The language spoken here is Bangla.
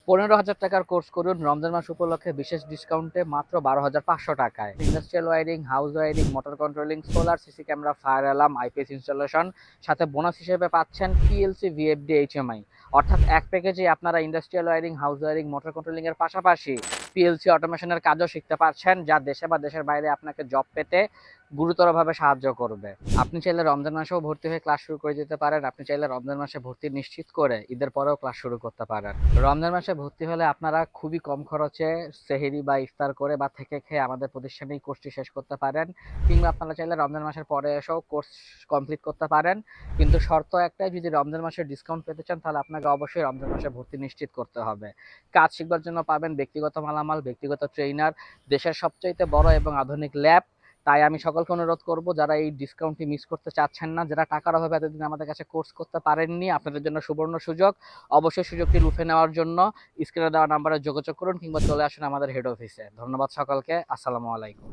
15,000 টাকার কোর্স করুন রমজান মাস উপলক্ষে বিশেষ ডিসকাউন্টে মাত্র 12,500 টাকায়। Industrial wiring, house wiring, motor controlling, solar, CC camera, fire alarm, IPS installation, সাথে বোনাস হিসেবে পাচ্ছেন পিএলসি, ভিএফডি, এইচএমআই। অর্থাৎ এক প্যাকেজে আপনারা industrial wiring, house wiring, motor controlling এর পাশাপাশি পিএলসি অটোমেশনের কাজও শিখতে পারছেন, যা দেশে বা দেশের বাইরে আপনাকে জব পেতে গুরুতরভাবে সাহায্য করবে। আপনি চাইলে রমজান মাসেও ভর্তি হয়ে ক্লাস শুরু করে দিতে পারেন। আপনি চাইলে রমজান মাসে ভর্তি নিশ্চিত করে ঈদের পরেও ক্লাস শুরু করতে পারেন। রমজান মাসে ভর্তি হলে আপনারা খুবই কম খরচে সেহরি বা ইফতার করে বা থেকে খেয়ে আমাদের প্রতিষ্ঠানেই কোর্সটি শেষ করতে পারেন, কিংবা আপনারা চাইলে রমজান মাসের পরে এসেও কোর্স কমপ্লিট করতে পারেন। কিন্তু শর্ত একটাই, যদি রমজান মাসে ডিসকাউন্ট পেতে চান তাহলে আপনাকে অবশ্যই রমজান মাসে ভর্তি নিশ্চিত করতে হবে। কাজ শিখবার জন্য পাবেন ব্যক্তিগত মালামাল, ব্যক্তিগত ট্রেইনার, দেশের সবচাইতে বড় এবং আধুনিক ল্যাব। তাই আমি সকলকে অনুরোধ করব, যারা এই ডিসকাউন্টটি মিস করতে চাচ্ছেন না, যারা টাকার অভাবে এতদিন আমাদের কাছে কোর্স করতে পারেননি, আপনাদের জন্য সুবর্ণ সুযোগ। অবশ্যই সুযোগটি লুফে নেওয়ার জন্য স্ক্রিনে দেওয়া নাম্বারে যোগাযোগ করুন কিংবা চলে আসুন আমাদের হেড অফিসে। ধন্যবাদ সকলকে। আসসালামু আলাইকুম।